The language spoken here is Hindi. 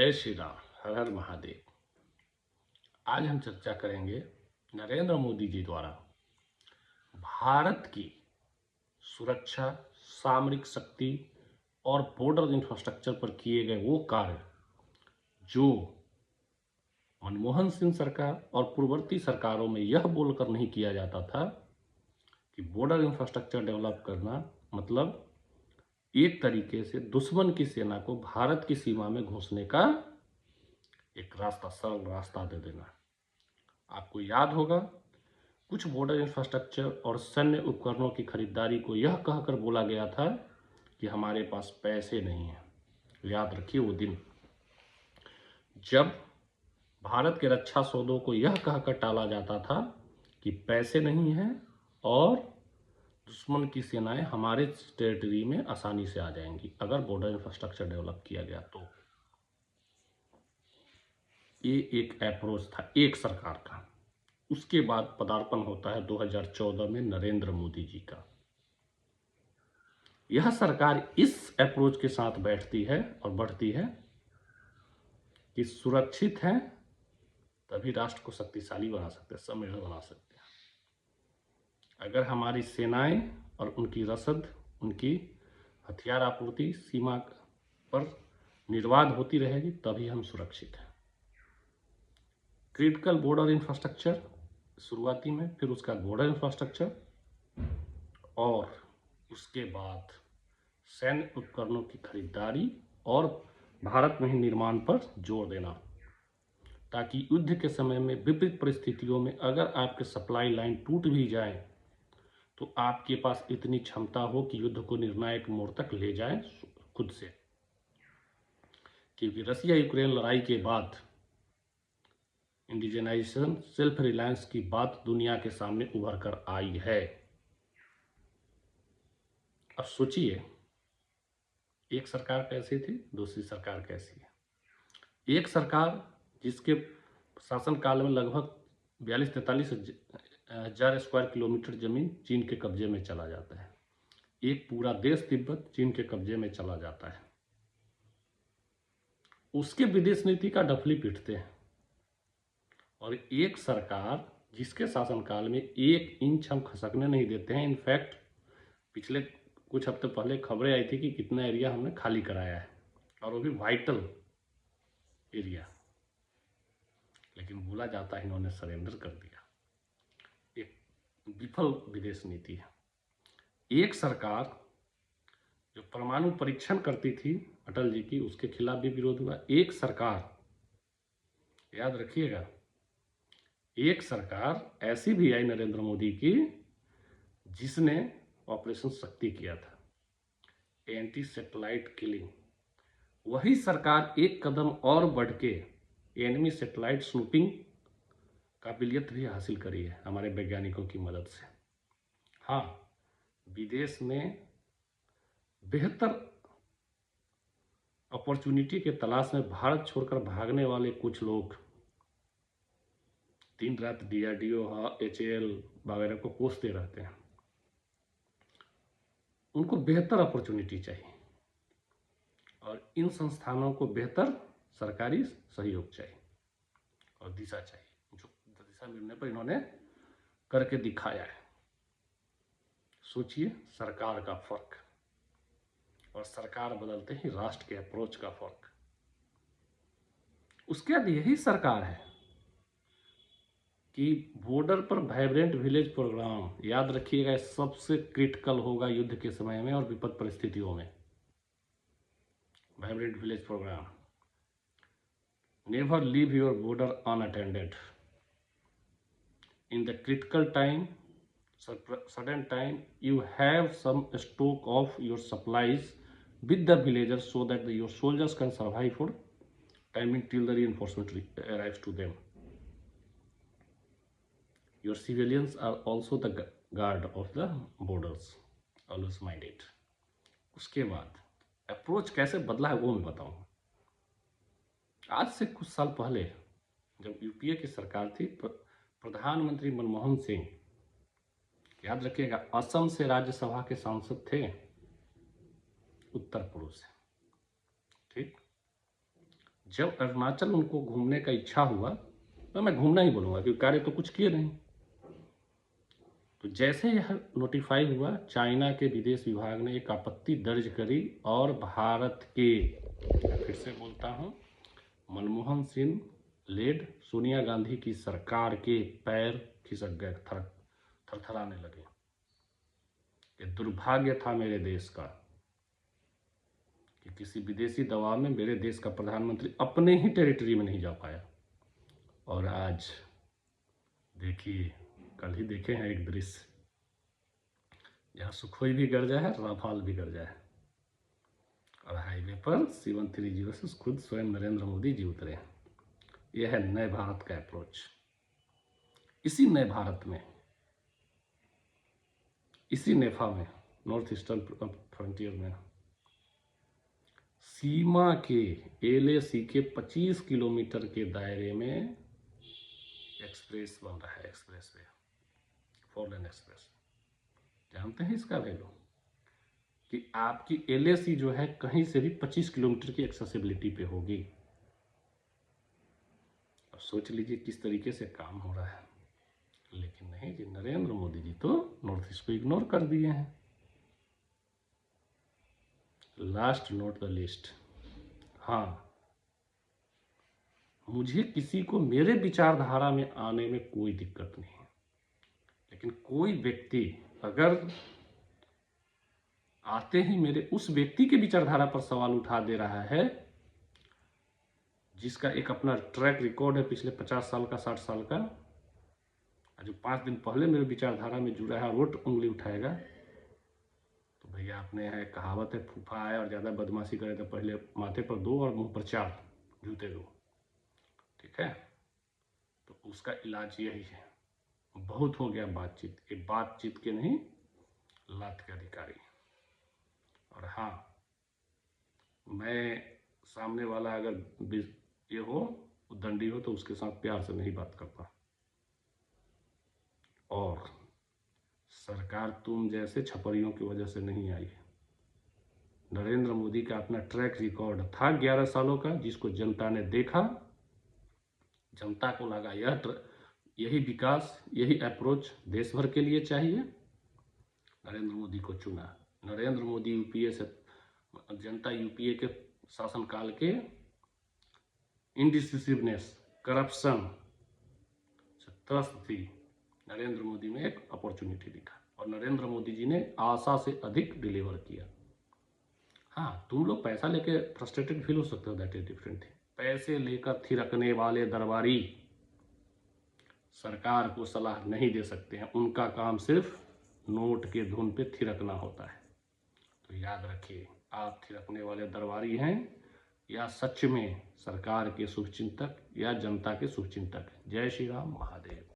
जय श्री राम। हर हर महादेव। आज हम चर्चा करेंगे नरेंद्र मोदी जी द्वारा भारत की सुरक्षा, सामरिक शक्ति और बॉर्डर इंफ्रास्ट्रक्चर पर किए गए वो कार्य जो मनमोहन सिंह सरकार और पूर्ववर्ती सरकारों में यह बोलकर नहीं किया जाता था कि बॉर्डर इंफ्रास्ट्रक्चर डेवलप करना मतलब एक तरीके से दुश्मन की सेना को भारत की सीमा में घुसने का एक रास्ता, सरल रास्ता दे देना। आपको याद होगा कुछ बॉर्डर इंफ्रास्ट्रक्चर और सैन्य उपकरणों की खरीदारी को यह कहकर बोला गया था कि हमारे पास पैसे नहीं हैं। याद रखिए वो दिन जब भारत के रक्षा सौदों को यह कहकर टाला जाता था कि पैसे नहीं हैं और दुश्मन की सेनाएं हमारे टेरिटरी में आसानी से आ जाएंगी अगर बॉर्डर इंफ्रास्ट्रक्चर डेवलप किया गया तो। ये एक अप्रोच था एक सरकार का। उसके बाद पदार्पण होता है 2014 में नरेंद्र मोदी जी का। यह सरकार इस अप्रोच के साथ बैठती है और बढ़ती है कि सुरक्षित है तभी राष्ट्र को शक्तिशाली बना सकते हैं, समृद्ध बना सकते हैं। अगर हमारी सेनाएं और उनकी रसद, उनकी हथियार आपूर्ति सीमा पर निर्बाध होती रहेगी तभी हम सुरक्षित हैं। क्रिटिकल बॉर्डर इंफ्रास्ट्रक्चर शुरुआती में, फिर उसका बॉर्डर इंफ्रास्ट्रक्चर और उसके बाद सैन्य उपकरणों की खरीदारी और भारत में ही निर्माण पर जोर देना, ताकि युद्ध के समय में विपरीत परिस्थितियों में अगर आपके सप्लाई लाइन टूट भी जाए तो आपके पास इतनी क्षमता हो कि युद्ध को निर्णायक मोड़ तक ले जाए खुद से। क्योंकि रसिया यूक्रेन लड़ाई के बाद इंडिजनाइजेशन, सेल्फ रिलायंस की बात दुनिया के सामने उभर कर आई है। अब सोचिए एक सरकार कैसी थी, दूसरी सरकार कैसी है। एक सरकार जिसके शासनकाल में लगभग 42-43 हजार स्क्वायर किलोमीटर जमीन चीन के कब्जे में चला जाता है। एक पूरा देश तिब्बत चीन के कब्जे में चला जाता है। उसके विदेश नीति का डफली पीटते हैं। और एक सरकार जिसके शासनकाल में 1 इंच हम खसकने नहीं देते हैं। इनफैक्ट पिछले कुछ हफ्ते पहले खबरें आई थी कि कितना एरिया हमने खाली कराया है, और वो भी वाइटल एरिया। लेकिन बोला जाता है इन्होंने सरेंडर कर दिया। एक विफल विदेश नीति है। एक सरकार जो परमाणु परीक्षण करती थी अटल जी की, उसके खिलाफ भी विरोध हुआ। एक सरकार, याद रखिएगा, एक सरकार ऐसी भी आई नरेंद्र मोदी की जिसने ऑपरेशन शक्ति किया था, एंटी सैटेलाइट किलिंग। वही सरकार एक कदम और बढ़ के एनिमी सैटेलाइट स्नूपिंग काबिलियत भी हासिल करी है हमारे वैज्ञानिकों की मदद से। हाँ, विदेश में बेहतर अपॉर्चुनिटी के तलाश में भारत छोड़कर भागने वाले कुछ लोग दिन रात DRDO, HAL वगैरह को कोसते रहते हैं। उनको बेहतर अपॉर्चुनिटी चाहिए और इन संस्थानों को बेहतर सरकारी सहयोग चाहिए और दिशा चाहिए, जो दिशा मिलने पर इन्होंने करके दिखाया है। सोचिए सरकार का फर्क और सरकार बदलते ही राष्ट्र के अप्रोच का फर्क। उसके बाद यही सरकार है कि बॉर्डर पर वाइब्रेंट विलेज प्रोग्राम, याद रखिएगा, सबसे क्रिटिकल होगा युद्ध के समय में और विपद परिस्थितियों में। Vibrant village programme, never leave your border unattended in the critical time, sudden time, you have some stock of your supplies with the villagers so that your soldiers can survive for timing till the reinforcement arrives to them. Your civilians are also the guard of the borders. Always mind it. उसके बाद अप्रोच कैसे बदला है वो मैं बताऊंगा। आज से कुछ साल पहले जब यूपीए की सरकार थी, प्रधानमंत्री मनमोहन सिंह, याद रखिएगा, असम से राज्यसभा के सांसद थे, उत्तर पूर्व से, ठीक। जब अरुणाचल उनको घूमने का इच्छा हुआ, तो मैं घूमना ही बोलूँगा क्योंकि कार्य तो कुछ किए नहीं। तो जैसे यह नोटिफाई हुआ, चाइना के विदेश विभाग ने एक आपत्ति दर्ज करी और भारत के, फिर से बोलता हूँ, मनमोहन सिंह लेड सोनिया गांधी की सरकार के पैर खिसक गए, थरथराने लगे। ये दुर्भाग्य था मेरे देश का कि किसी विदेशी दबाव में मेरे देश का प्रधानमंत्री अपने ही टेरिटरी में नहीं जा पाया। और आज देखिए, कल ही देखे हैं एक दृश्य जहाँ सुखोई भी गरजा है, राफाल भी गरजा है, और हाईवे पर C-130 से खुद स्वयं नरेंद्र मोदी जी उतरे हैं। यह है नए भारत का अप्रोच। इसी नए भारत में, इसी नेफा में, नॉर्थ ईस्टर्न फ्रंटियर में, सीमा के LAC के 25 किलोमीटर के दायरे में एक्सप्रेस बन रहा है, एक्सप्रेस वे, 4 लेन एक्सप्रेस। जानते हैं इसका वैल्यू कि आपकी LAC जो है कहीं से भी 25 किलोमीटर की एक्सेसिबिलिटी पे होगी। अब सोच लीजिए किस तरीके से काम हो रहा है। लेकिन नहीं जी, नरेंद्र मोदी जी तो नॉर्थ ईस्ट को इग्नोर कर दिए हैं। लास्ट नोट द लिस्ट, हाँ, मुझे किसी को मेरे विचारधारा में आने में कोई दिक्कत नहीं है, लेकिन कोई व्यक्ति अगर आते ही मेरे उस व्यक्ति के विचारधारा पर सवाल उठा दे रहा है, जिसका एक अपना ट्रैक रिकॉर्ड है पिछले 50 साल का, 60 साल का, जो 5 दिन पहले मेरे विचारधारा में जुड़ा है, वो उंगली उठाएगा, तो भैया अपने यहाँ एक कहावत है, फूफा आए और ज़्यादा बदमाशी करे तो पहले माथे पर 2 और मुंह पर 4 जूते दो। ठीक है, तो उसका इलाज यही है। बहुत हो गया बातचीत, ये बातचीत के नहीं, लात के अधिकारी। और हाँ, मैं सामने वाला अगर ये हो, दंडी हो, तो उसके साथ प्यार से नहीं बात करता। और सरकार तुम जैसे छपरियों की वजह से नहीं आई है। नरेंद्र मोदी का अपना ट्रैक रिकॉर्ड था 11 सालों का, जिसको जनता ने देखा, जनता को लगा यही विकास, यही अप्रोच देश भर के लिए चाहिए, नरेंद्र मोदी को चुना। नरेंद्र मोदी यूपीए से, जनता यूपीए के शासनकाल के इनडिसिसिवनेस, करप्शन से त्रस्त थी। नरेंद्र मोदी में एक अपॉर्चुनिटी दिखा और नरेंद्र मोदी जी ने आशा से अधिक डिलीवर किया। हाँ, तुम लोग पैसा लेके फ्रस्ट्रेटेड फील हो सकते हो, दैट इज डिफरेंट थिंग। पैसे लेकर थिरकने वाले दरबारी सरकार को सलाह नहीं दे सकते हैं, उनका काम सिर्फ नोट के धुन पे थिरकना होता है। तो याद रखिए, आप थिरकने वाले दरबारी हैं या सच में सरकार के शुभचिंतक या जनता के शुभचिंतक। जय श्री राम, महादेव।